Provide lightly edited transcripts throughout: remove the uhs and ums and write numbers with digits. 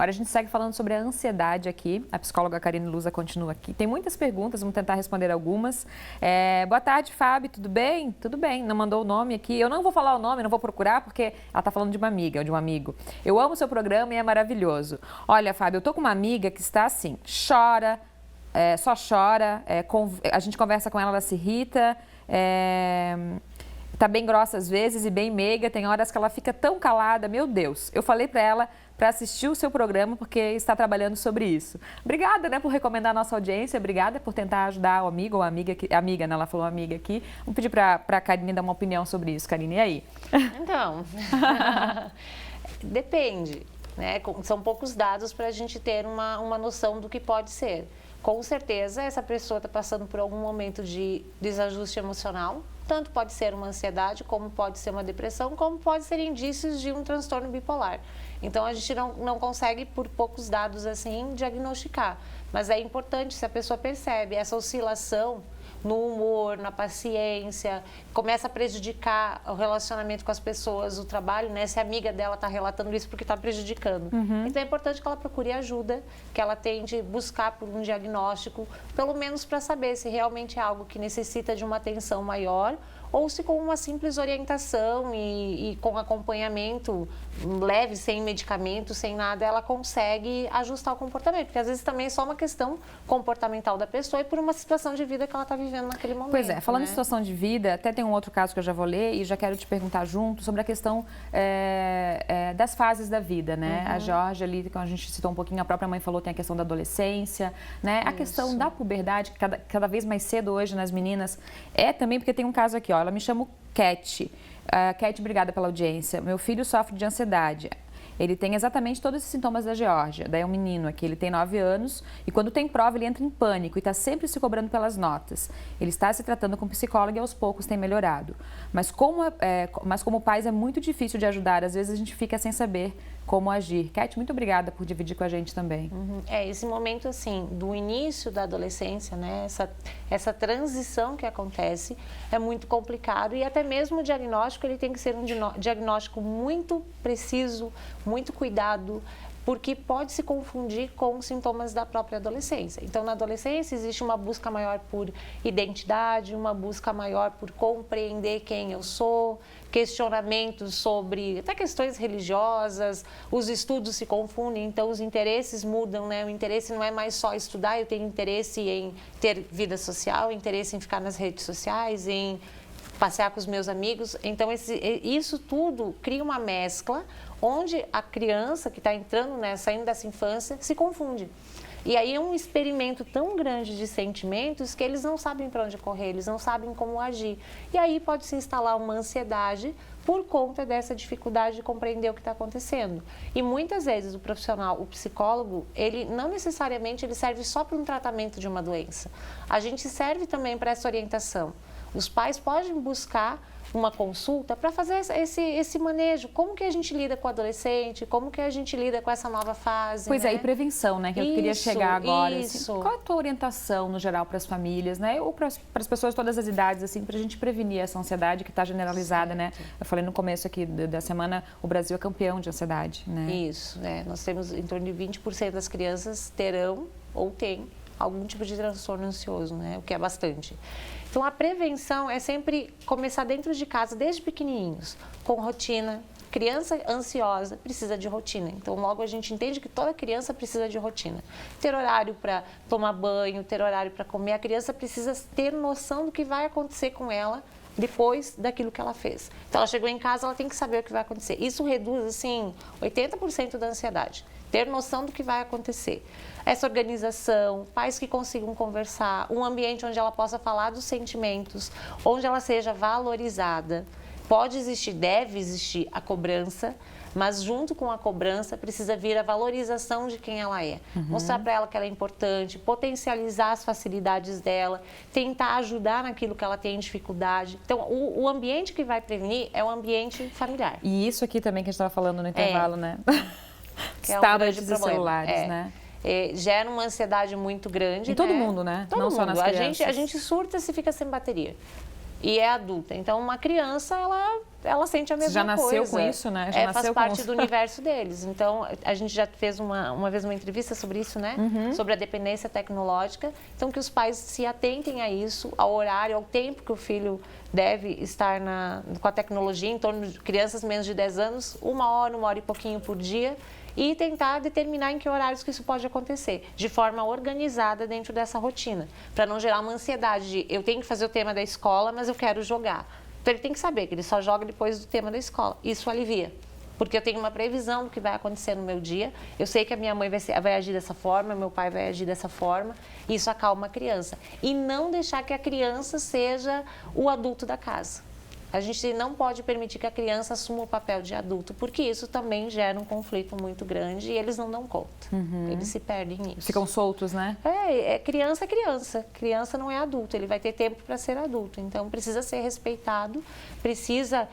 Agora a gente segue falando sobre a ansiedade aqui. A psicóloga Karine Luza continua aqui. Tem muitas perguntas, vamos tentar responder algumas. Boa tarde, Fábio, tudo bem? Tudo bem, não mandou o nome aqui. Eu não vou falar o nome, não vou procurar, porque ela está falando de uma amiga ou de um amigo. Eu amo o seu programa e é maravilhoso. Olha, Fábio, eu tô com uma amiga que está assim, chora, só chora, a gente conversa com ela, ela se irrita, tá bem grossa às vezes e bem meiga, tem horas que ela fica tão calada, meu Deus. Eu falei para ela para assistir o seu programa porque está trabalhando sobre isso. Obrigada, né, por recomendar a nossa audiência, obrigada por tentar ajudar o amigo ou a amiga, né, ela falou amiga aqui. Vamos pedir para a Karine dar uma opinião sobre isso. Karine, e aí? Então, depende, né? São poucos dados para a gente ter uma noção do que pode ser. Com certeza, essa pessoa está passando por algum momento de desajuste emocional. Tanto pode ser uma ansiedade, como pode ser uma depressão, como pode ser indícios de um transtorno bipolar. Então, a gente não consegue, por poucos dados assim, diagnosticar. Mas é importante, se a pessoa percebe essa oscilação no humor, na paciência, começa a prejudicar o relacionamento com as pessoas, o trabalho, né? Se a amiga dela está relatando isso porque está prejudicando. Então é importante que ela procure ajuda, que ela tente buscar por um diagnóstico, pelo menos para saber se realmente é algo que necessita de uma atenção maior ou se com uma simples orientação e com acompanhamento leve, sem medicamento, sem nada, ela consegue ajustar o comportamento. Porque às vezes também é só uma questão comportamental da pessoa e por uma situação de vida que ela está vivendo naquele momento. Pois é, falando né? de situação de vida, até tem um outro caso que eu já vou ler e já quero te perguntar junto sobre a questão das fases da vida, né? A Georgia ali, como a gente citou um pouquinho, a própria mãe falou, tem a questão da adolescência, né? A questão da puberdade, que cada vez mais cedo hoje nas meninas, também porque tem um caso aqui, ó, ela me chama Cat. Cat, obrigada pela audiência. Meu filho sofre de ansiedade. Ele tem exatamente todos esses sintomas da Georgia. Daí é um menino aqui, ele tem 9 anos e quando tem prova ele entra em pânico e está sempre se cobrando pelas notas. Ele está se tratando com psicólogo e aos poucos tem melhorado. Mas como pais é muito difícil de ajudar, às vezes a gente fica sem saber como agir. Cat, muito obrigada por dividir com a gente também. Esse momento assim, do início da adolescência, né, essa transição que acontece é muito complicado e até mesmo o diagnóstico ele tem que ser um diagnóstico muito preciso, muito cuidado, porque pode se confundir com sintomas da própria adolescência. Então, na adolescência existe uma busca maior por identidade, uma busca maior por compreender quem eu sou, questionamentos sobre até questões religiosas, os estudos se confundem, então os interesses mudam, né? O interesse não é mais só estudar, eu tenho interesse em ter vida social, interesse em ficar nas redes sociais, em passear com os meus amigos. Então, isso tudo cria uma mescla onde a criança que está entrando, saindo dessa infância, se confunde. E aí é um experimento tão grande de sentimentos que eles não sabem para onde correr, eles não sabem como agir. E aí pode se instalar uma ansiedade por conta dessa dificuldade de compreender o que está acontecendo. E muitas vezes o profissional, o psicólogo, ele não necessariamente ele serve só para um tratamento de uma doença. A gente serve também para essa orientação. Os pais podem buscar uma consulta para fazer esse manejo. Como que a gente lida com o adolescente? Como que a gente lida com essa nova fase? Pois e prevenção, né? Que eu queria chegar agora. Isso. Assim, qual a tua orientação, no geral, para as famílias, né? Ou para as pessoas de todas as idades, assim, para a gente prevenir essa ansiedade que está generalizada, né? Eu falei no começo aqui da semana, o Brasil é campeão de ansiedade, né? Isso, né? Nós temos em torno de 20% das crianças terão ou têm algum tipo de transtorno ansioso, né? O que é bastante. Então, a prevenção é sempre começar dentro de casa, desde pequenininhos, com rotina. Criança ansiosa precisa de rotina. Então, logo a gente entende que toda criança precisa de rotina. Ter horário para tomar banho, ter horário para comer. A criança precisa ter noção do que vai acontecer com ela depois daquilo que ela fez. Então, ela chegou em casa, ela tem que saber o que vai acontecer. Isso reduz, assim, 80% da ansiedade. Ter noção do que vai acontecer. Essa organização, pais que consigam conversar, um ambiente onde ela possa falar dos sentimentos, onde ela seja valorizada. Pode existir, deve existir a cobrança, mas junto com a cobrança precisa vir a valorização de quem ela é. Mostrar para ela que ela é importante, potencializar as facilidades dela, tentar ajudar naquilo que ela tem dificuldade. Então, o ambiente que vai prevenir é o ambiente familiar. E isso aqui também que a gente estava falando no intervalo, né? Que é tablets e celulares, né? Gera uma ansiedade muito grande. Em todo mundo, né? Todo Não mundo. só nas crianças. A gente surta se fica sem bateria. e é adulta. Então, uma criança, ela sente a mesma coisa. Já nasceu com isso, né? Já faz nasceu parte do universo deles. Então, a gente já fez uma vez uma entrevista sobre isso, né? Sobre a dependência tecnológica. Então, que os pais se atentem a isso, ao horário, ao tempo que o filho deve estar com a tecnologia, em torno de crianças menos de 10 anos, 1 hora e pouquinho por dia, e tentar determinar em que horários que isso pode acontecer, de forma organizada dentro dessa rotina, para não gerar uma ansiedade de eu tenho que fazer o tema da escola, mas eu quero jogar. Então, ele tem que saber que ele só joga depois do tema da escola. Isso alivia, porque eu tenho uma previsão do que vai acontecer no meu dia. Eu sei que a minha mãe vai agir dessa forma, meu pai vai agir dessa forma. Isso acalma a criança. E não deixar que a criança seja o adulto da casa. A gente não pode permitir que a criança assuma o papel de adulto, porque isso também gera um conflito muito grande e eles não dão conta. Eles se perdem nisso. Ficam soltos, né? Criança é criança. Criança não é adulto, ele vai ter tempo para ser adulto. Então, precisa ser respeitado, precisa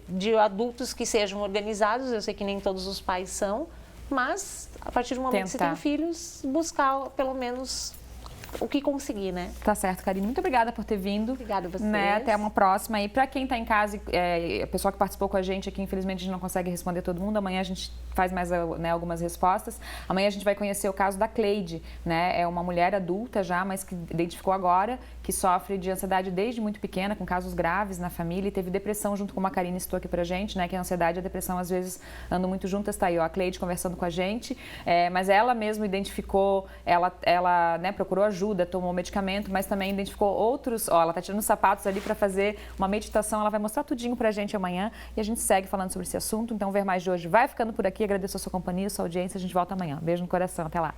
de adultos que sejam organizados. Eu sei que nem todos os pais são, mas a partir do momento que você tem filhos, buscar pelo menos o que conseguir, né? Tá certo, Karine. Muito obrigada por ter vindo. Obrigada a vocês. Né? Até uma próxima. E para quem está em casa, a pessoa que participou com a gente aqui, infelizmente a gente não consegue responder todo mundo. Amanhã a gente faz mais, né, algumas respostas. Amanhã a gente vai conhecer o caso da Cleide, né? É uma mulher adulta já, mas que identificou agora, que sofre de ansiedade desde muito pequena, com casos graves na família, e teve depressão junto com a Karine, citou aqui pra gente, né? Que a ansiedade e a depressão às vezes andam muito juntas. Tá aí, ó, a Cleide conversando com a gente. Mas ela mesma identificou, ela né, procurou ajuda, tomou medicamento, mas também identificou outros. Ó, ela tá tirando os sapatos ali para fazer uma meditação. Ela vai mostrar tudinho pra gente amanhã e a gente segue falando sobre esse assunto. Então, Ver Mais de hoje vai ficando por aqui. Agradeço a sua companhia, a sua audiência. A gente volta amanhã. Beijo no coração. Até lá.